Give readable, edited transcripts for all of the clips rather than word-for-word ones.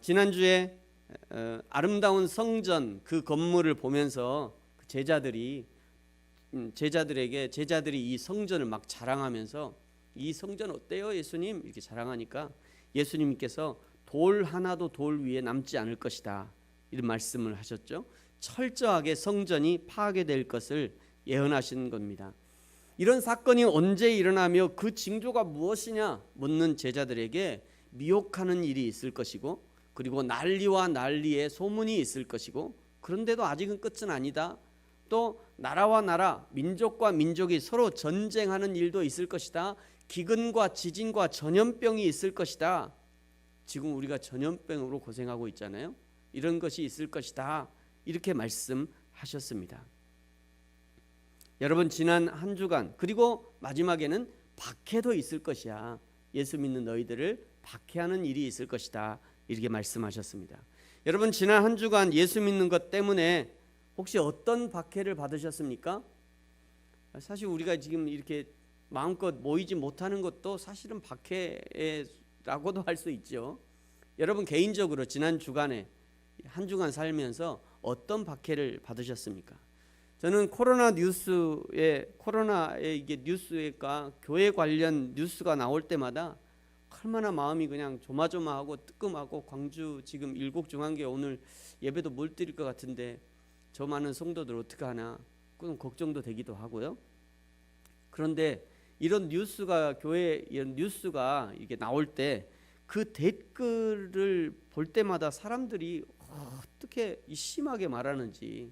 지난주에 아름다운 성전 그 건물을 보면서 제자들이 이 성전을 막 자랑하면서 이 성전 어때요 예수님? 이렇게 자랑하니까 예수님께서 돌 하나도 돌 위에 남지 않을 것이다 이런 말씀을 하셨죠. 철저하게 성전이 파괴될 것을 예언하신 겁니다. 이런 사건이 언제 일어나며 그 징조가 무엇이냐 묻는 제자들에게 미혹하는 일이 있을 것이고, 그리고 난리와 난리의 소문이 있을 것이고, 그런데도 아직은 끝은 아니다. 또 나라와 나라, 민족과 민족이 서로 전쟁하는 일도 있을 것이다. 기근과 지진과 전염병이 있을 것이다. 지금 우리가 전염병으로 고생하고 있잖아요. 이런 것이 있을 것이다. 이렇게 말씀하셨습니다. 여러분, 지난 한 주간 그리고 마지막에는 박해도 있을 것이야. 예수 믿는 너희들을 박해하는 일이 있을 것이다. 이렇게 말씀하셨습니다. 여러분, 지난 한 주간 예수 믿는 것 때문에 혹시 어떤 박해를 받으셨습니까? 사실 우리가 지금 이렇게 마음껏 모이지 못하는 것도 사실은 박해라고도 할 수 있죠. 여러분, 개인적으로 지난 주간에 한 주간 살면서 어떤 박해를 받으셨습니까? 저는 코로나의 이게 뉴스가 교회 관련 뉴스가 나올 때마다 얼마나 마음이 그냥 조마조마하고 뜨끔하고, 광주 지금 일곡중앙교회 오늘 예배도 못 드릴 것 같은데 저 많은 성도들 어떻게 하나 그런 걱정도 되기도 하고요. 그런데 이런 뉴스가 이런 뉴스가 이게 나올 때 그 댓글을 볼 때마다 사람들이 어떻게 심하게 말하는지,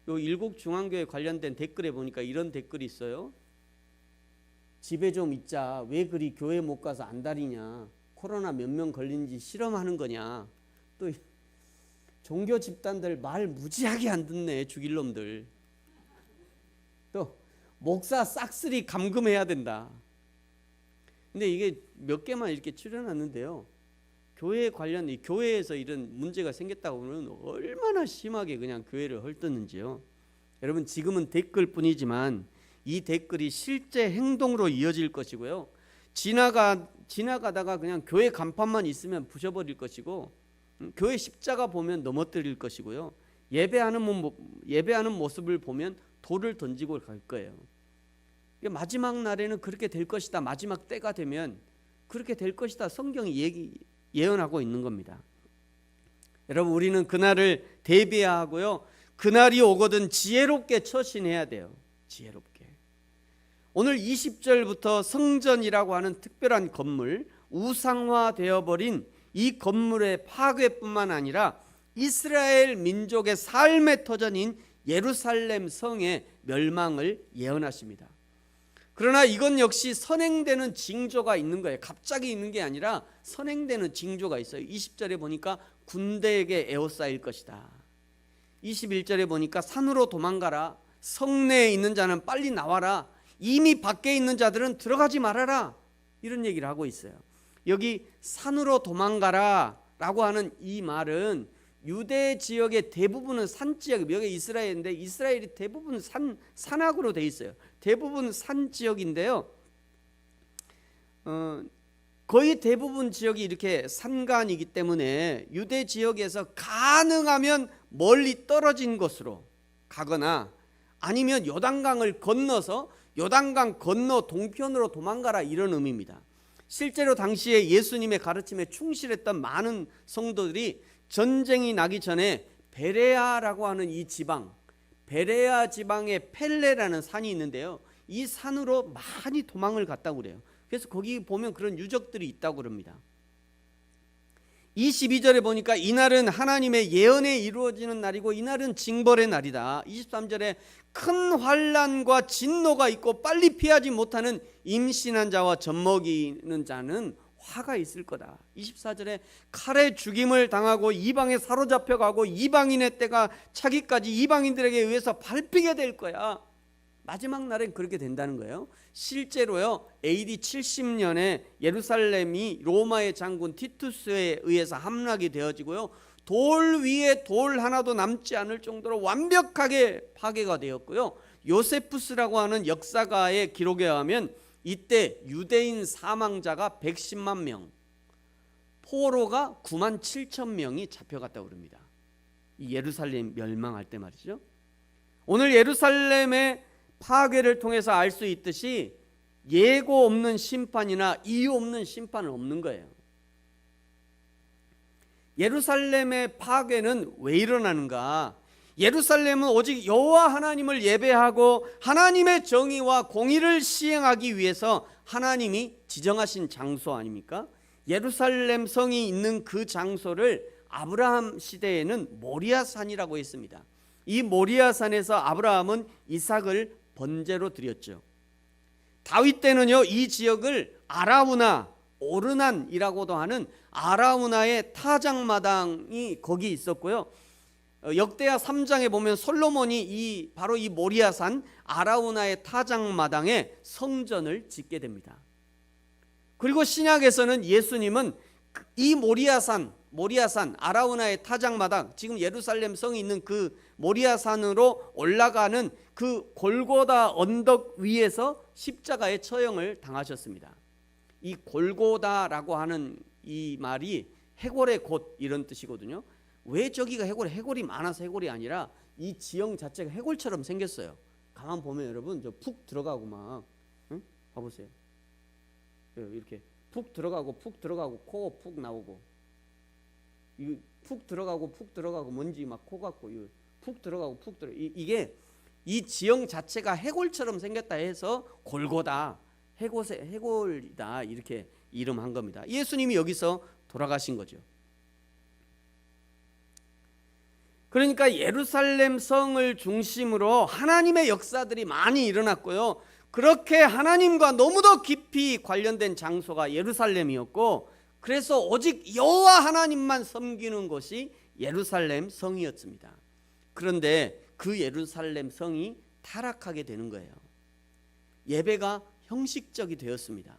요 일곡중앙교회 관련된 댓글에 보니까 이런 댓글이 있어요. 집에 좀 있자. 왜 그리 교회 못 가서 안달이냐. 코로나 몇 명 걸린지 실험하는 거냐. 또 종교 집단들 말 무지하게 안 듣네. 죽일 놈들. 또 목사 싹쓸이 감금해야 된다. 근데 이게 몇 개만 이렇게 추려놨는데요. 교회 관련 교회에서 이런 문제가 생겼다고 하면 얼마나 심하게 그냥 교회를 헐뜯는지요. 여러분, 지금은 댓글뿐이지만 이 댓글이 실제 행동으로 이어질 것이고요. 지나가다가 그냥 교회 간판만 있으면 부셔버릴 것이고, 교회 십자가 보면 넘어뜨릴 것이고요. 예배하는 모습을 보면 돌을 던지고 갈 거예요. 마지막 날에는 그렇게 될 것이다. 마지막 때가 되면 그렇게 될 것이다. 성경이 예언하고 있는 겁니다. 여러분, 우리는 그날을 대비해야 하고요. 그날이 오거든 지혜롭게 처신해야 돼요. 지혜롭게. 오늘 20절부터 성전이라고 하는 특별한 건물, 우상화되어 버린 이 건물의 파괴뿐만 아니라 이스라엘 민족의 삶의 터전인 예루살렘 성의 멸망을 예언하십니다. 그러나 이건 역시 선행되는 징조가 있는 거예요. 갑자기 있는 게 아니라 선행되는 징조가 있어요. 20절에 보니까 군대에게 에워싸일 것이다. 21절에 보니까 산으로 도망가라. 성내에 있는 자는 빨리 나와라. 이미 밖에 있는 자들은 들어가지 말아라. 이런 얘기를 하고 있어요. 여기 산으로 도망가라 라고 하는 이 말은 유대 지역의 대부분은 산 지역, 여기 이스라엘인데 이스라엘이 대부분 산악으로 돼 있어요. 대부분 산 지역인데요. 거의 대부분 지역이 이렇게 산간이기 때문에 유대 지역에서 가능하면 멀리 떨어진 곳으로 가거나 아니면 요단강을 건너서 요단강 건너 동편으로 도망가라, 이런 의미입니다. 실제로 당시에 예수님의 가르침에 충실했던 많은 성도들이 전쟁이 나기 전에 베레아라고 하는 이 지방, 베레아 지방에 펠레라는 산이 있는데요. 이 산으로 많이 도망을 갔다고 그래요. 그래서 거기 보면 그런 유적들이 있다고 그럽니다. 22절에 보니까 이날은 하나님의 예언에 이루어지는 날이고 이날은 징벌의 날이다. 23절에 큰 환난과 진노가 있고 빨리 피하지 못하는 임신한 자와 젖먹이는 자는 화가 있을 거다. 24절에 칼에 죽임을 당하고 이방에 사로잡혀가고 이방인의 때가 차기까지 이방인들에게 의해서 밟히게 될 거야. 마지막 날엔 그렇게 된다는 거예요. 실제로요, AD 70년에 예루살렘이 로마의 장군 티투스에 의해서 함락이 되어지고요, 돌 위에 돌 하나도 남지 않을 정도로 완벽하게 파괴가 되었고요. 요세푸스라고 하는 역사가의 기록에 의하면 이때 유대인 사망자가 110만 명, 포로가 9만 7천 명이 잡혀갔다고 그럽니다. 이 예루살렘 멸망할 때 말이죠. 오늘 예루살렘의 파괴를 통해서 알 수 있듯이 예고 없는 심판이나 이유 없는 심판은 없는 거예요. 예루살렘의 파괴는 왜 일어나는가? 예루살렘은 오직 여호와 하나님을 예배하고 하나님의 정의와 공의를 시행하기 위해서 하나님이 지정하신 장소 아닙니까? 예루살렘 성이 있는 그 장소를 아브라함 시대에는 모리아산이라고 했습니다. 이 모리아산에서 아브라함은 이삭을 번제로 드렸죠. 다윗 때는요, 이 지역을 아라우나 오르난이라고도 하는 아라우나의 타작마당이 거기 있었고요. 역대하 3장에 보면 솔로몬이 바로 이 모리아산 아라우나의 타작마당에 성전을 짓게 됩니다. 그리고 신약에서는 예수님은 이 모리아산 아라우나의 타작마당, 지금 예루살렘 성이 있는 그 모리아산으로 올라가는 그 골고다 언덕 위에서 십자가의 처형을 당하셨습니다. 이 골고다라고 하는 이 말이 해골의 곳 이런 뜻이거든요. 왜 저기가 해골이 많아서 해골이 아니라 이 지형 자체가 해골처럼 생겼어요. 가만 보면 여러분 저 푹 들어가고 막 봐보세요. 이렇게 푹 들어가고 코 푹 나오고 푹 들어가고 먼지 막 코 같고 푹 들어가고 이게 이 지형 자체가 해골처럼 생겼다 해서 골고다 해골이다 이렇게 이름한 겁니다. 예수님이 여기서 돌아가신 거죠. 그러니까 예루살렘 성을 중심으로 하나님의 역사들이 많이 일어났고요. 그렇게 하나님과 너무도 깊이 관련된 장소가 예루살렘이었고, 그래서 오직 여호와 하나님만 섬기는 것이 예루살렘 성이었습니다. 그런데 그 예루살렘 성이 타락하게 되는 거예요. 예배가 형식적이 되었습니다.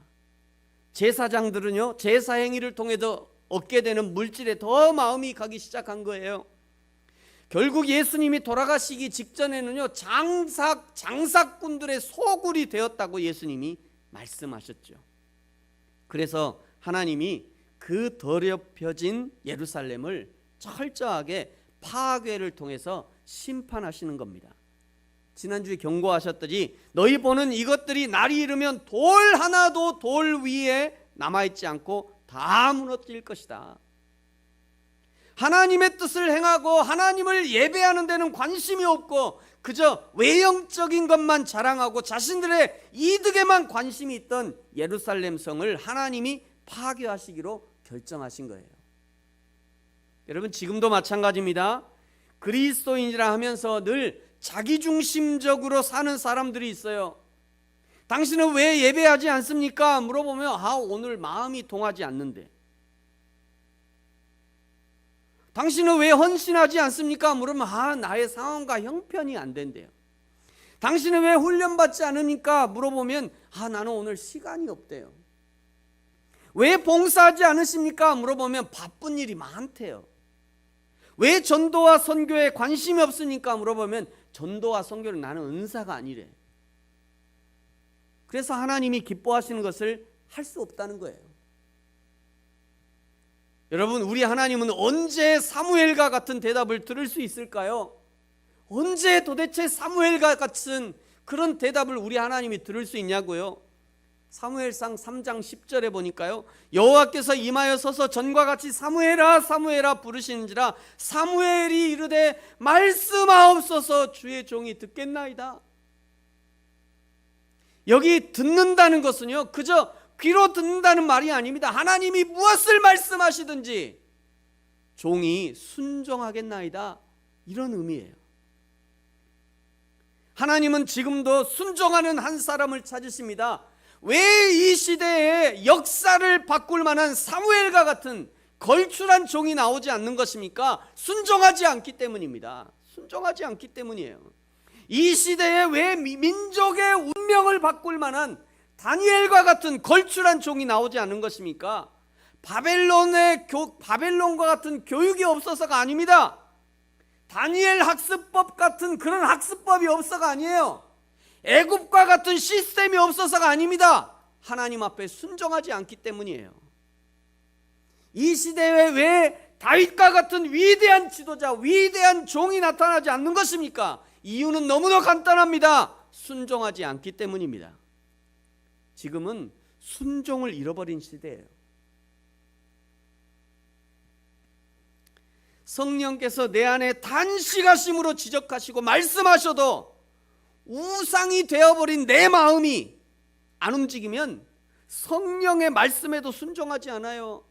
제사장들은요, 제사 행위를 통해서 얻게 되는 물질에 더 마음이 가기 시작한 거예요. 결국 예수님이 돌아가시기 직전에는요, 장사꾼들의 소굴이 되었다고 예수님이 말씀하셨죠. 그래서 하나님이 그 더럽혀진 예루살렘을 철저하게 파괴를 통해서 심판하시는 겁니다. 지난주에 경고하셨듯이 너희 보는 이것들이 날이 이르면 돌 하나도 돌 위에 남아있지 않고 다 무너질 것이다. 하나님의 뜻을 행하고 하나님을 예배하는 데는 관심이 없고 그저 외형적인 것만 자랑하고 자신들의 이득에만 관심이 있던 예루살렘 성을 하나님이 파괴하시기로 결정하신 거예요. 여러분, 지금도 마찬가지입니다. 그리스도인이라 하면서 늘 자기중심적으로 사는 사람들이 있어요. 당신은 왜 예배하지 않습니까? 물어보면 오늘 마음이 동하지 않는데. 당신은 왜 헌신하지 않습니까? 물으면 나의 상황과 형편이 안 된대요. 당신은 왜 훈련받지 않으니까? 물어보면 나는 오늘 시간이 없대요. 왜 봉사하지 않으십니까? 물어보면 바쁜 일이 많대요. 왜 전도와 선교에 관심이 없으니까? 물어보면 전도와 선교는 나는 은사가 아니래. 그래서 하나님이 기뻐하시는 것을 할 수 없다는 거예요. 여러분, 우리 하나님은 언제 사무엘과 같은 대답을 들을 수 있을까요? 언제 도대체 사무엘과 같은 그런 대답을 우리 하나님이 들을 수 있냐고요? 사무엘상 3장 10절에 보니까요, 여호와께서 임하여 서서 전과 같이 사무엘아 사무엘아 부르시는지라 사무엘이 이르되 말씀하옵소서 주의 종이 듣겠나이다. 여기 듣는다는 것은요, 그저 귀로 듣는다는 말이 아닙니다. 하나님이 무엇을 말씀하시든지 종이 순종하겠나이다, 이런 의미예요. 하나님은 지금도 순종하는 한 사람을 찾으십니다. 왜 이 시대에 역사를 바꿀 만한 사무엘과 같은 걸출한 종이 나오지 않는 것입니까? 순종하지 않기 때문입니다. 순종하지 않기 때문이에요. 이 시대에 왜 민족의 운명을 바꿀 만한 다니엘과 같은 걸출한 종이 나오지 않는 것입니까? 바벨론과 같은 교육이 없어서가 아닙니다. 다니엘 학습법 같은 그런 학습법이 없어서가 아니에요. 애굽과 같은 시스템이 없어서가 아닙니다. 하나님 앞에 순종하지 않기 때문이에요. 이 시대에 왜 다윗과 같은 위대한 지도자, 위대한 종이 나타나지 않는 것입니까? 이유는 너무나 간단합니다. 순종하지 않기 때문입니다. 지금은 순종을 잃어버린 시대예요. 성령께서 내 안에 단식하심으로 지적하시고 말씀하셔도 우상이 되어버린 내 마음이 안 움직이면 성령의 말씀에도 순종하지 않아요.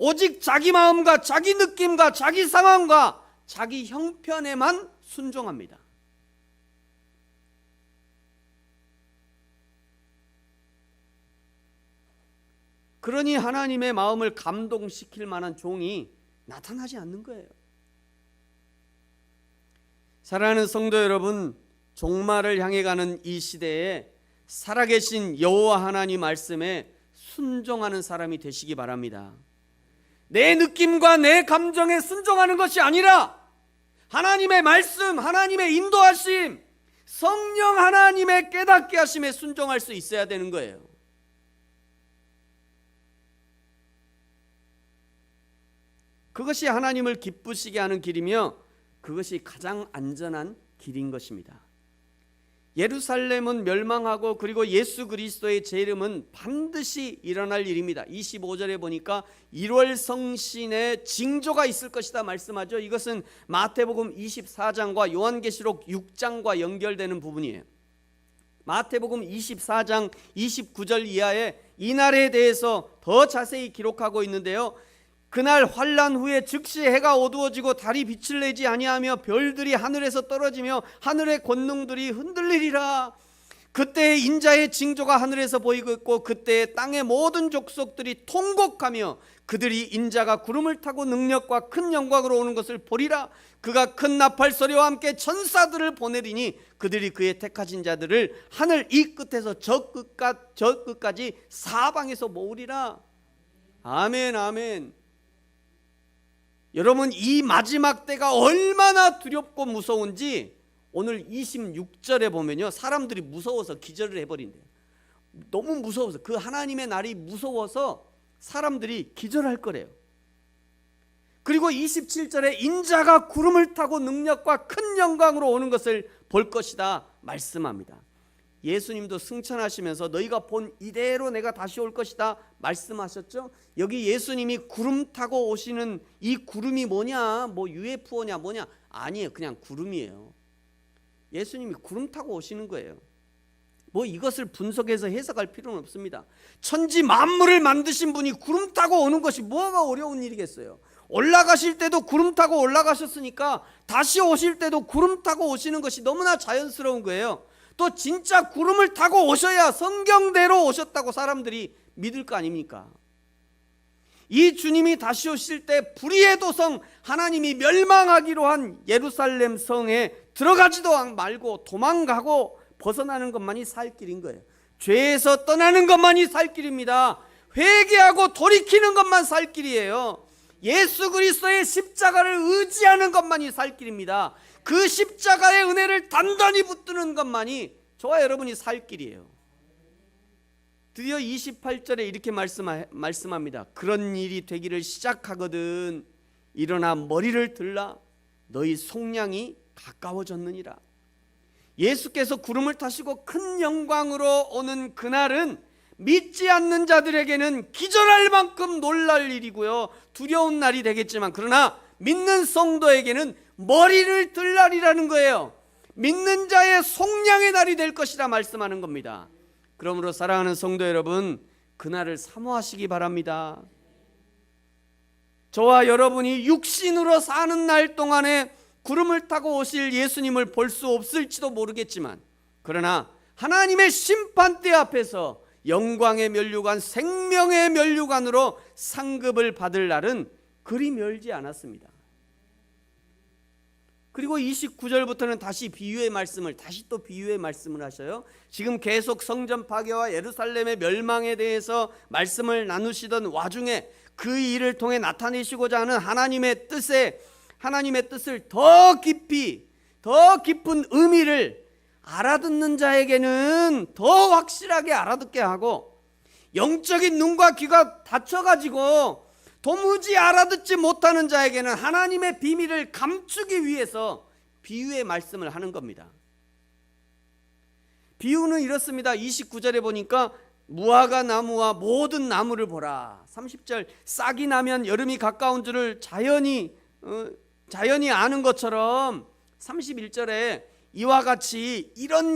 오직 자기 마음과 자기 느낌과 자기 상황과 자기 형편에만 순종합니다. 그러니 하나님의 마음을 감동시킬 만한 종이 나타나지 않는 거예요. 사랑하는 성도 여러분, 종말을 향해 가는 이 시대에 살아계신 여호와 하나님 말씀에 순종하는 사람이 되시기 바랍니다. 내 느낌과 내 감정에 순종하는 것이 아니라 하나님의 말씀, 하나님의 인도하심, 성령 하나님의 깨닫게 하심에 순종할 수 있어야 되는 거예요. 그것이 하나님을 기쁘시게 하는 길이며 그것이 가장 안전한 길인 것입니다. 예루살렘은 멸망하고 그리고 예수 그리스도의 재림은 반드시 일어날 일입니다. 25절에 보니까 1월 성신의 징조가 있을 것이다 말씀하죠. 이것은 마태복음 24장과 요한계시록 6장과 연결되는 부분이에요. 마태복음 24장 29절 이하에 이 날에 대해서 더 자세히 기록하고 있는데요. 그날 환난 후에 즉시 해가 어두워지고 달이 빛을 내지 아니하며 별들이 하늘에서 떨어지며 하늘의 권능들이 흔들리리라. 그때 인자의 징조가 하늘에서 보이고 있고 그때 땅의 모든 족속들이 통곡하며 그들이 인자가 구름을 타고 능력과 큰 영광으로 오는 것을 보리라. 그가 큰 나팔 소리와 함께 천사들을 보내리니 그들이 그의 택하신 자들을 하늘 이 끝에서 저 끝까지 사방에서 모으리라. 아멘, 아멘. 여러분, 이 마지막 때가 얼마나 두렵고 무서운지 오늘 26절에 보면요, 사람들이 무서워서 기절을 해버린대요. 너무 무서워서, 그 하나님의 날이 무서워서 사람들이 기절할 거래요. 그리고 27절에 인자가 구름을 타고 능력과 큰 영광으로 오는 것을 볼 것이다 말씀합니다. 예수님도 승천하시면서 너희가 본 이대로 내가 다시 올 것이다 말씀하셨죠. 여기 예수님이 구름 타고 오시는 이 구름이 뭐냐, 뭐 UFO냐 뭐냐, 아니에요. 그냥 구름이에요. 예수님이 구름 타고 오시는 거예요. 뭐 이것을 분석해서 해석할 필요는 없습니다. 천지 만물을 만드신 분이 구름 타고 오는 것이 뭐가 어려운 일이겠어요. 올라가실 때도 구름 타고 올라가셨으니까 다시 오실 때도 구름 타고 오시는 것이 너무나 자연스러운 거예요. 또 진짜 구름을 타고 오셔야 성경대로 오셨다고 사람들이 믿을 거 아닙니까? 이 주님이 다시 오실 때 불의의 도성, 하나님이 멸망하기로 한 예루살렘 성에 들어가지도 말고 도망가고 벗어나는 것만이 살 길인 거예요. 죄에서 떠나는 것만이 살 길입니다. 회개하고 돌이키는 것만 살 길이에요. 예수 그리스도의 십자가를 의지하는 것만이 살 길입니다. 그 십자가의 은혜를 단단히 붙드는 것만이 저와 여러분이 살 길이에요. 드디어 28절에 이렇게 말씀합니다. 그런 일이 되기를 시작하거든 일어나 머리를 들라 너희 속량이 가까워졌느니라. 예수께서 구름을 타시고 큰 영광으로 오는 그날은 믿지 않는 자들에게는 기절할 만큼 놀랄 일이고요, 두려운 날이 되겠지만, 그러나 믿는 성도에게는 머리를 들 날이라는 거예요. 믿는 자의 속량의 날이 될 것이라 말씀하는 겁니다. 그러므로 사랑하는 성도 여러분, 그날을 사모하시기 바랍니다. 저와 여러분이 육신으로 사는 날 동안에 구름을 타고 오실 예수님을 볼 수 없을지도 모르겠지만, 그러나 하나님의 심판대 앞에서 영광의 면류관, 생명의 면류관으로 상급을 받을 날은 그리 멀지 않았습니다. 그리고 29절부터는 다시 비유의 말씀을, 다시 또 비유의 말씀을 하셔요. 지금 계속 성전 파괴와 예루살렘의 멸망에 대해서 말씀을 나누시던 와중에 그 일을 통해 나타내시고자 하는 하나님의 뜻을 더 깊이, 더 깊은 의미를 알아듣는 자에게는 더 확실하게 알아듣게 하고, 영적인 눈과 귀가 닫혀가지고 도무지 알아듣지 못하는 자에게는 하나님의 비밀을 감추기 위해서 비유의 말씀을 하는 겁니다. 비유는 이렇습니다. 29절에 보니까 무화과 나무와 모든 나무를 보라. 30절 싹이 나면 여름이 가까운 줄을 자연이 아는 것처럼 31절에 이와 같이 이런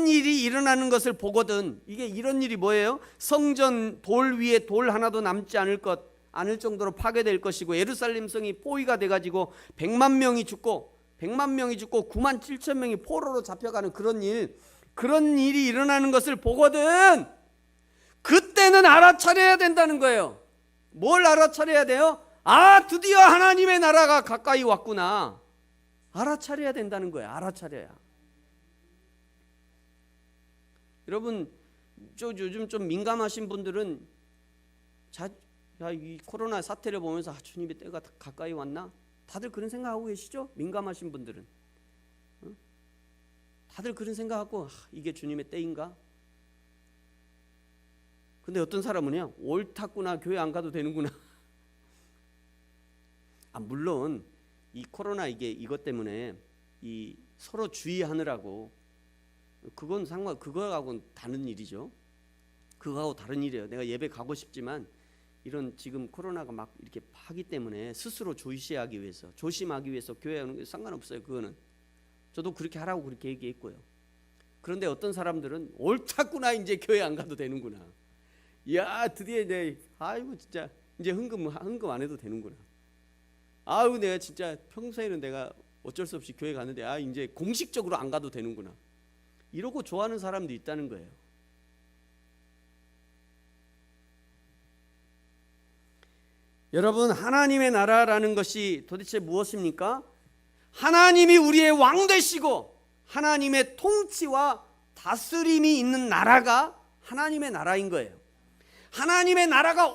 일이 일어나는 것을 보거든. 이게 이런 일이 뭐예요? 성전 돌 위에 돌 하나도 남지 않을 정도로 파괴될 것이고, 예루살렘 성이 포위가 돼가지고 100만 명이 죽고 9만 7천 명이 포로로 잡혀가는 그런 일이 일어나는 것을 보거든. 그때는 알아차려야 된다는 거예요. 뭘 알아차려야 돼요? 드디어 하나님의 나라가 가까이 왔구나. 알아차려야 된다는 거예요. 알아차려야. 여러분, 요즘 좀 민감하신 분들은 이 코로나 사태를 보면서 주님의 때가 가까이 왔나? 다들 그런 생각하고 계시죠? 민감하신 분들은 다들 그런 생각하고 이게 주님의 때인가? 근데 어떤 사람은요, 옳았구나, 교회 안 가도 되는구나. 물론 이 코로나 이것 때문에 이 서로 주의하느라고 그거하고는 다른 일이죠. 그거하고 다른 일이에요. 내가 예배 가고 싶지만 이런 지금 코로나가 막 이렇게 하기 때문에 스스로 조심하기 위해서 교회 오는 게 상관없어요. 그거는 저도 그렇게 하라고 그렇게 얘기했고요. 그런데 어떤 사람들은 옳았구나, 이제 교회 안 가도 되는구나. 야, 드디어 이제 진짜 이제 헌금 안 해도 되는구나. 내가 진짜 평소에는 내가 어쩔 수 없이 교회 가는데 이제 공식적으로 안 가도 되는구나. 이러고 좋아하는 사람도 있다는 거예요. 여러분, 하나님의 나라라는 것이 도대체 무엇입니까? 하나님이 우리의 왕 되시고 하나님의 통치와 다스림이 있는 나라가 하나님의 나라인 거예요. 하나님의 나라가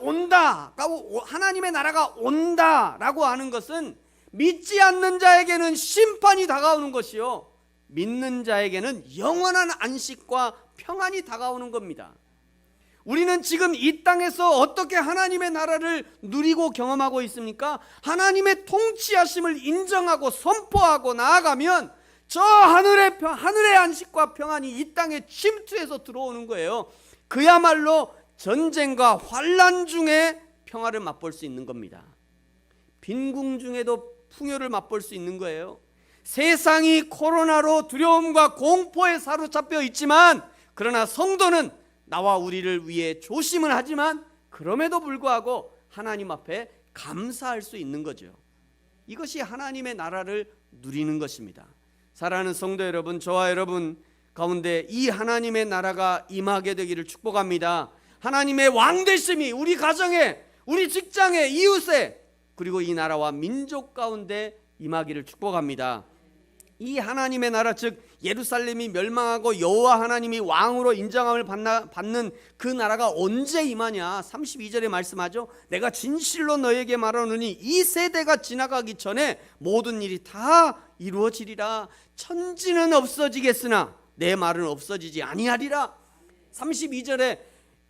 온다라고 하는 것은 믿지 않는 자에게는 심판이 다가오는 것이요, 믿는 자에게는 영원한 안식과 평안이 다가오는 겁니다. 우리는 지금 이 땅에서 어떻게 하나님의 나라를 누리고 경험하고 있습니까? 하나님의 통치하심을 인정하고 선포하고 나아가면 저 하늘의 안식과 평안이 이 땅에 침투해서 들어오는 거예요. 그야말로 전쟁과 환난 중에 평화를 맛볼 수 있는 겁니다. 빈궁 중에도 풍요를 맛볼 수 있는 거예요. 세상이 코로나로 두려움과 공포에 사로잡혀 있지만, 그러나 성도는 나와 우리를 위해 조심은 하지만 그럼에도 불구하고 하나님 앞에 감사할 수 있는 거죠. 이것이 하나님의 나라를 누리는 것입니다. 사랑하는 성도 여러분, 저와 여러분 가운데 이 하나님의 나라가 임하게 되기를 축복합니다. 하나님의 왕되심이 우리 가정에, 우리 직장에, 이웃에, 그리고 이 나라와 민족 가운데 임하기를 축복합니다. 이 하나님의 나라, 즉 예루살렘이 멸망하고 여호와 하나님이 왕으로 인정함을 받는 그 나라가 언제 임하냐? 32절에 말씀하죠. 내가 진실로 너에게 말하노니 이 세대가 지나가기 전에 모든 일이 다 이루어지리라. 천지는 없어지겠으나 내 말은 없어지지 아니하리라. 32절에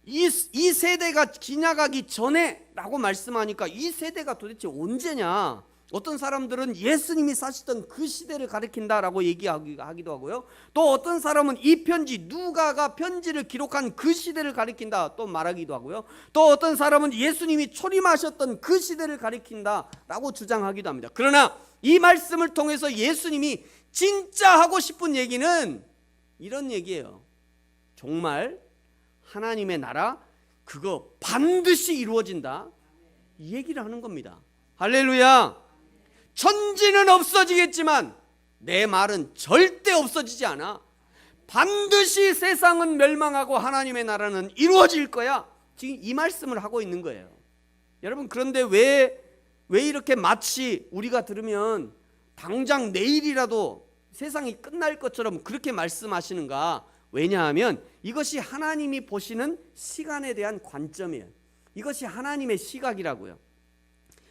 이 세대가 지나가기 전에 라고 말씀하니까 이 세대가 도대체 언제냐? 어떤 사람들은 예수님이 사시던 그 시대를 가리킨다라고 얘기하기도 하고요. 또 어떤 사람은 이 편지, 누가가 편지를 기록한 그 시대를 가리킨다 또 말하기도 하고요. 또 어떤 사람은 예수님이 초림하셨던 그 시대를 가리킨다라고 주장하기도 합니다. 그러나 이 말씀을 통해서 예수님이 진짜 하고 싶은 얘기는 이런 얘기예요. 정말 하나님의 나라 그거 반드시 이루어진다, 이 얘기를 하는 겁니다. 할렐루야. 천지는 없어지겠지만 내 말은 절대 없어지지 않아. 반드시 세상은 멸망하고 하나님의 나라는 이루어질 거야. 지금 이 말씀을 하고 있는 거예요. 여러분, 그런데 왜 이렇게 마치 우리가 들으면 당장 내일이라도 세상이 끝날 것처럼 그렇게 말씀하시는가? 왜냐하면 이것이 하나님이 보시는 시간에 대한 관점이에요. 이것이 하나님의 시각이라고요.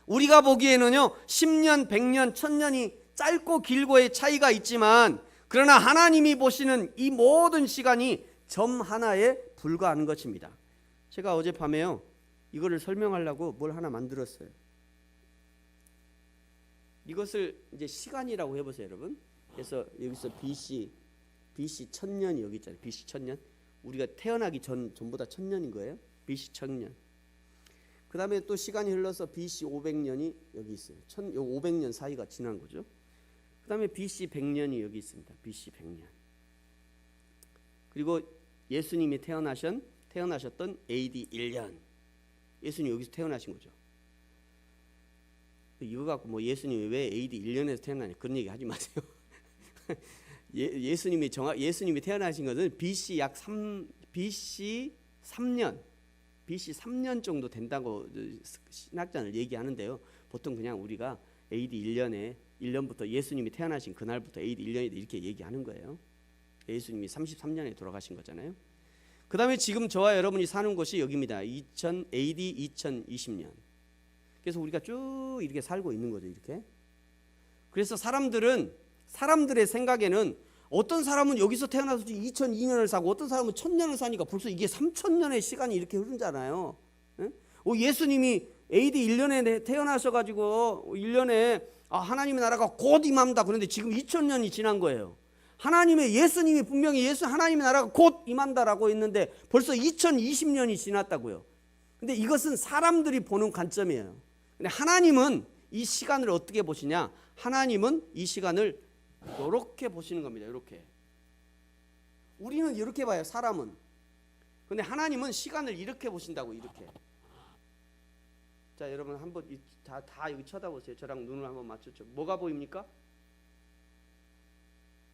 우리가 보기에는요 10년, 100년, 1000년이 짧고 길고의 차이가 있지만, 그러나 하나님이 보시는 이 모든 시간이 점 하나에 불과한 것입니다. 제가 어젯밤에요 이거를 설명하려고 뭘 하나 만들었어요. 이것을 이제 시간이라고 해보세요, 여러분. 그래서 여기서 BC 1000년이 여기 있잖아요. BC 1000년. 우리가 태어나기 전보다 1000년인 거예요. BC 1000년. 그 다음에 또 시간이 흘러서 BC 500년이 여기 있어요. 500년 사이가 지난 거죠. 그 다음에 BC 100년이 여기 있습니다. BC 100년. 그리고 예수님이 태어나셨던 AD 1년. 예수님 여기서 태어나신 거죠. 이거 갖고 뭐 예수님이 왜 AD 1년에서 태어나냐 그런 얘기 하지 마세요. 예수님이 태어나신 것은 BC 3년 정도 된다고 신학자는 얘기하는데요. 보통 그냥 우리가 AD 1년부터 예수님이 태어나신 그날부터 AD 1년이다 이렇게 얘기하는 거예요. 예수님이 33년에 돌아가신 거잖아요. 그 다음에 지금 저와 여러분이 사는 곳이 여기입니다. AD 2020년. 그래서 우리가 쭉 이렇게 살고 있는 거죠. 이렇게. 그래서 사람들의 생각에는 어떤 사람은 여기서 태어나서 2002년을 사고 어떤 사람은 1000년을 사니까 벌써 이게 3000년의 시간이 이렇게 흐르잖아요. 예수님이 AD 1년에 태어나셔가지고 1년에 하나님의 나라가 곧 임합니다. 그런데 지금 2000년이 지난 거예요. 예수님이 분명히 하나님의 나라가 곧 임한다라고 했는데 벌써 2020년이 지났다고요. 근데 이것은 사람들이 보는 관점이에요. 근데 하나님은 이 시간을 어떻게 보시냐? 하나님은 이 시간을 이렇게 보시는 겁니다. 이렇게. 우리는 이렇게 봐요. 사람은. 근데 하나님은 시간을 이렇게 보신다고. 이렇게. 자, 여러분 한번 다 여기 쳐다보세요. 저랑 눈을 한번 맞췄죠. 뭐가 보입니까?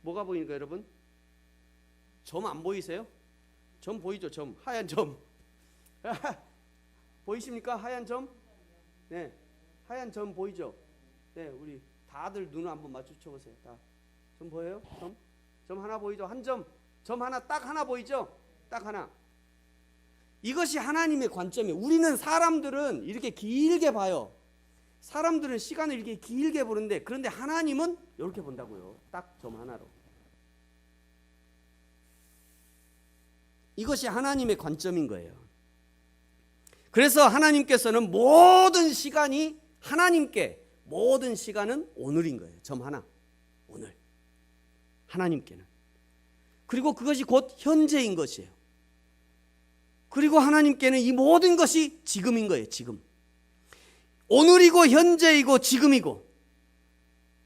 뭐가 보이니까 여러분? 점 안 보이세요? 점 보이죠? 점. 하얀 점. 보이십니까? 하얀 점? 네. 하얀 점 보이죠? 네, 우리 다들 눈을 한번 맞춰 보세요. 다. 점 보여요? 점 하나 보이죠? 한 점. 점 하나 딱 하나 보이죠? 딱 하나. 이것이 하나님의 관점이에요. 우리는 사람들은 이렇게 길게 봐요. 사람들은 시간을 이렇게 길게 보는데 그런데 하나님은 이렇게 본다고요. 딱 점 하나로. 이것이 하나님의 관점인 거예요. 그래서 하나님께서는 모든 시간은 오늘인 거예요. 점 하나. 오늘. 하나님께는. 그리고 그것이 곧 현재인 것이에요. 그리고 하나님께는 이 모든 것이 지금인 거예요. 지금. 오늘이고 현재이고 지금이고.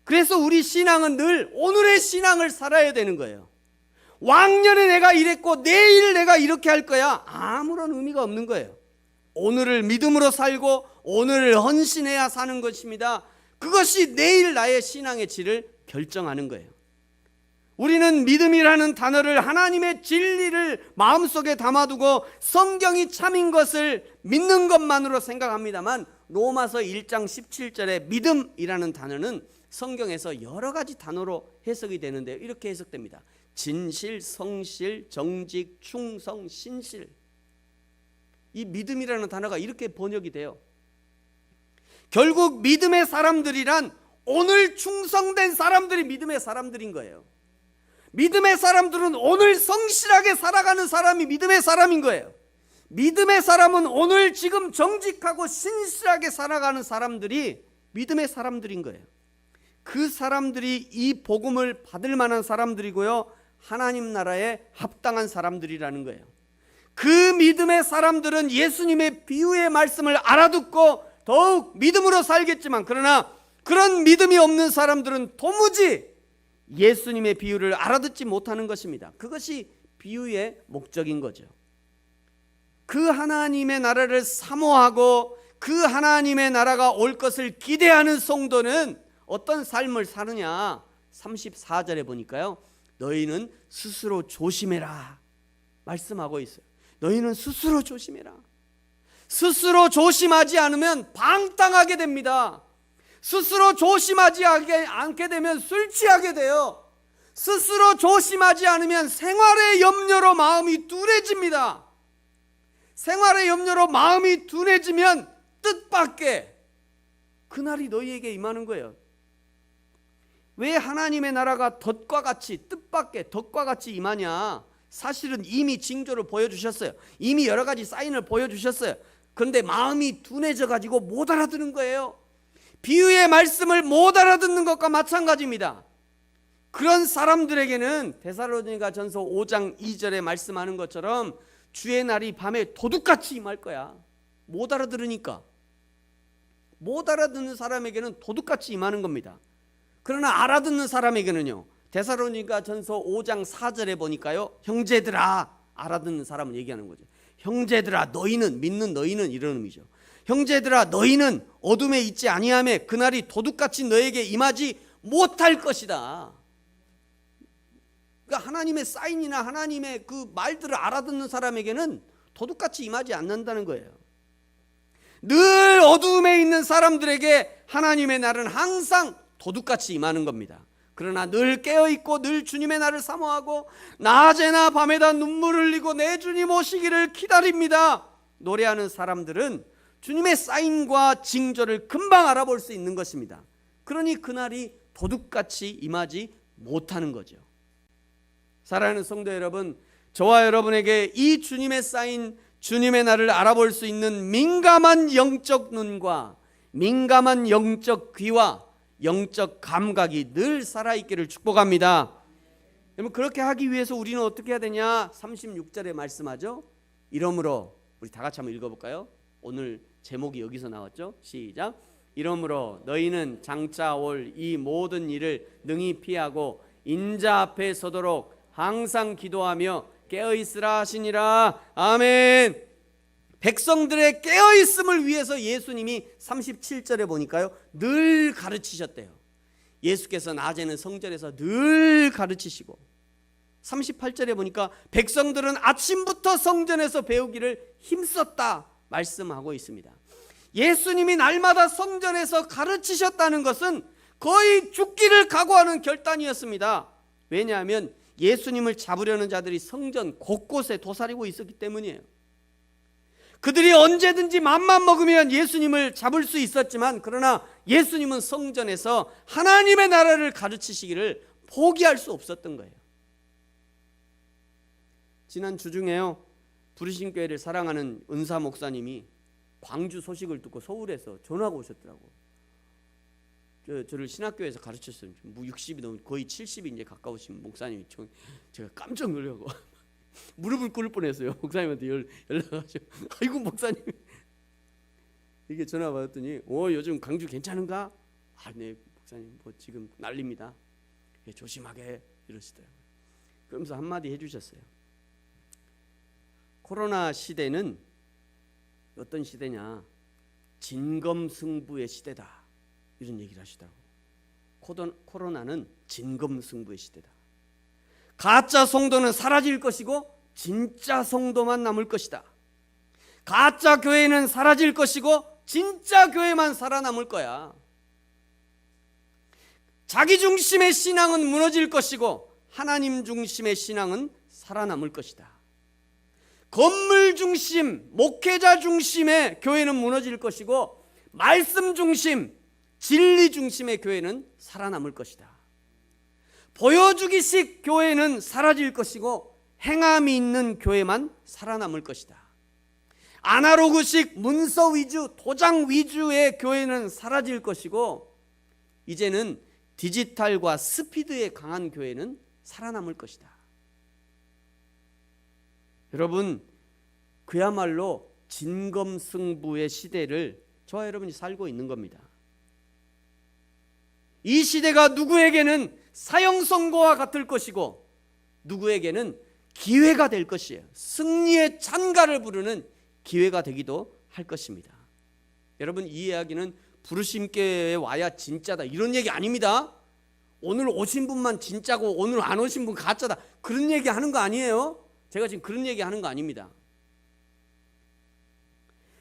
그래서 우리 신앙은 늘 오늘의 신앙을 살아야 되는 거예요. 왕년에 내가 이랬고 내일 내가 이렇게 할 거야. 아무런 의미가 없는 거예요. 오늘을 믿음으로 살고 오늘을 헌신해야 사는 것입니다. 그것이 내일 나의 신앙의 질을 결정하는 거예요. 우리는 믿음이라는 단어를 하나님의 진리를 마음속에 담아두고 성경이 참인 것을 믿는 것만으로 생각합니다만 로마서 1장 17절에 믿음이라는 단어는 성경에서 여러 가지 단어로 해석이 되는데 이렇게 해석됩니다. 진실, 성실, 정직, 충성, 신실. 이 믿음이라는 단어가 이렇게 번역이 돼요. 결국 믿음의 사람들이란 오늘 충성된 사람들이 믿음의 사람들인 거예요. 믿음의 사람들은 오늘 성실하게 살아가는 사람이 믿음의 사람인 거예요. 믿음의 사람은 오늘 지금 정직하고 신실하게 살아가는 사람들이 믿음의 사람들인 거예요. 그 사람들이 이 복음을 받을 만한 사람들이고요. 하나님 나라에 합당한 사람들이라는 거예요. 그 믿음의 사람들은 예수님의 비유의 말씀을 알아듣고 더욱 믿음으로 살겠지만 그러나 그런 믿음이 없는 사람들은 도무지 예수님의 비유를 알아듣지 못하는 것입니다. 그것이 비유의 목적인 거죠. 그 하나님의 나라를 사모하고 그 하나님의 나라가 올 것을 기대하는 성도는 어떤 삶을 사느냐? 34절에 보니까요. 너희는 스스로 조심해라 말씀하고 있어요. 너희는 스스로 조심해라. 스스로 조심하지 않으면 방탕하게 됩니다. 스스로 조심하지 않게 되면 술 취하게 돼요. 스스로 조심하지 않으면 생활의 염려로 마음이 둔해집니다. 생활의 염려로 마음이 둔해지면 뜻밖의 그날이 너희에게 임하는 거예요. 왜 하나님의 나라가 덫과 같이 뜻밖의 덫과 같이 임하냐? 사실은 이미 징조를 보여주셨어요. 이미 여러 가지 사인을 보여주셨어요. 그런데 마음이 둔해져 가지고 못 알아듣는 거예요. 비유의 말씀을 못 알아듣는 것과 마찬가지입니다. 그런 사람들에게는 데살로니가전서 5장 2절에 말씀하는 것처럼 주의 날이 밤에 도둑같이 임할 거야. 못 알아들으니까. 못 알아듣는 사람에게는 도둑같이 임하는 겁니다. 그러나 알아듣는 사람에게는요, 데살로니가전서 5장 4절에 보니까요, 형제들아, 알아듣는 사람은 얘기하는 거죠. 형제들아, 너희는, 믿는 너희는, 이런 의미죠. 형제들아, 너희는 어둠에 있지 아니하매 그날이 도둑같이 너에게 임하지 못할 것이다. 그러니까 하나님의 사인이나 하나님의 그 말들을 알아듣는 사람에게는 도둑같이 임하지 않는다는 거예요. 늘 어두움에 있는 사람들에게 하나님의 날은 항상 도둑같이 임하는 겁니다. 그러나 늘 깨어있고 늘 주님의 날을 사모하고 낮에나 밤에다 눈물을 흘리고 내 주님 오시기를 기다립니다 노래하는 사람들은 주님의 사인과 징조를 금방 알아볼 수 있는 것입니다. 그러니 그날이 도둑같이 임하지 못하는 거죠. 사랑하는 성도 여러분, 저와 여러분에게 이 주님의 사인, 주님의 날을 알아볼 수 있는 민감한 영적 눈과 민감한 영적 귀와 영적 감각이 늘 살아있기를 축복합니다. 여러분, 그렇게 하기 위해서 우리는 어떻게 해야 되냐? 36절에 말씀하죠. 이러므로, 우리 다 같이 한번 읽어볼까요? 오늘 제목이 여기서 나왔죠. 시작. 이러므로 너희는 장차 올 이 모든 일을 능히 피하고 인자 앞에 서도록 항상 기도하며 깨어있으라 하시니라. 아멘. 백성들의 깨어있음을 위해서 예수님이 37절에 보니까요, 늘 가르치셨대요. 예수께서 낮에는 성전에서 늘 가르치시고, 38절에 보니까 백성들은 아침부터 성전에서 배우기를 힘썼다 말씀하고 있습니다. 예수님이 날마다 성전에서 가르치셨다는 것은 거의 죽기를 각오하는 결단이었습니다. 왜냐하면 예수님을 잡으려는 자들이 성전 곳곳에 도사리고 있었기 때문이에요. 그들이 언제든지 맘만 먹으면 예수님을 잡을 수 있었지만, 그러나 예수님은 성전에서 하나님의 나라를 가르치시기를 포기할 수 없었던 거예요. 지난 주중에요, 부르심교회를 사랑하는 은사 목사님이 광주 소식을 듣고 서울에서 전화가 오셨더라고. 저를 신학교에서 가르쳤어요. 60이 넘은, 거의 70이 이제 가까우신 목사님이, 제가 깜짝 놀라고 무릎을 꿇을 뻔했어요. 목사님한테 연락하셔. 아이고 목사님, 이게 전화 받았더니 요즘 광주 괜찮은가? 네 목사님, 뭐 지금 난립니다. 조심하게 이러시더라고요. 그러면서 한마디 해주셨어요. 코로나 시대는 어떤 시대냐? 진검승부의 시대다, 이런 얘기를 하시더라고요. 코로나는 진검승부의 시대다. 가짜 성도는 사라질 것이고 진짜 성도만 남을 것이다. 가짜 교회는 사라질 것이고 진짜 교회만 살아남을 거야. 자기 중심의 신앙은 무너질 것이고 하나님 중심의 신앙은 살아남을 것이다. 건물 중심, 목회자 중심의 교회는 무너질 것이고 말씀 중심, 진리 중심의 교회는 살아남을 것이다. 보여주기식 교회는 사라질 것이고 행함이 있는 교회만 살아남을 것이다. 아날로그식 문서 위주, 도장 위주의 교회는 사라질 것이고 이제는 디지털과 스피드에 강한 교회는 살아남을 것이다. 여러분, 그야말로 진검승부의 시대를 저와 여러분이 살고 있는 겁니다. 이 시대가 누구에게는 사형 선고와 같을 것이고 누구에게는 기회가 될 것이에요. 승리의 찬가를 부르는 기회가 되기도 할 것입니다. 여러분, 이 이야기는 부르심교회에 와야 진짜다, 이런 얘기 아닙니다. 오늘 오신 분만 진짜고 오늘 안 오신 분 가짜다, 그런 얘기 하는 거 아니에요. 제가 지금 그런 얘기 하는 거 아닙니다.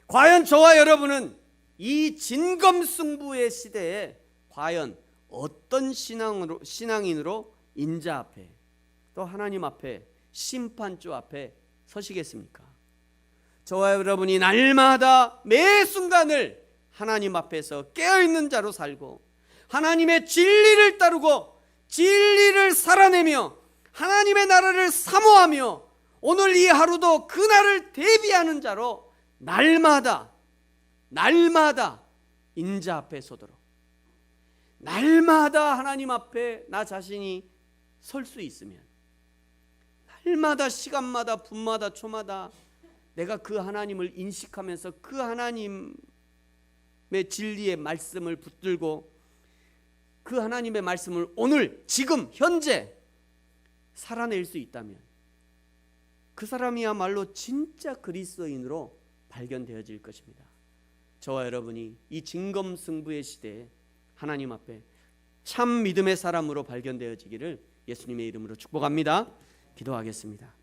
과연 저와 여러분은 이 진검승부의 시대에 과연 어떤 신앙인으로 인자 앞에, 또 하나님 앞에, 심판주 앞에 서시겠습니까? 저와 여러분이 날마다 매 순간을 하나님 앞에서 깨어있는 자로 살고 하나님의 진리를 따르고 진리를 살아내며 하나님의 나라를 사모하며 오늘 이 하루도 그 날을 대비하는 자로 날마다 인자 앞에 서도록, 날마다 하나님 앞에 나 자신이 설 수 있으면, 날마다 시간마다 분마다 초마다 내가 그 하나님을 인식하면서 그 하나님의 진리의 말씀을 붙들고 그 하나님의 말씀을 오늘 지금 현재 살아낼 수 있다면 그 사람이야말로 진짜 그리스도인으로 발견되어질 것입니다. 저와 여러분이 이 진검승부의 시대에 하나님 앞에 참 믿음의 사람으로 발견되어지기를 예수님의 이름으로 축복합니다. 기도하겠습니다.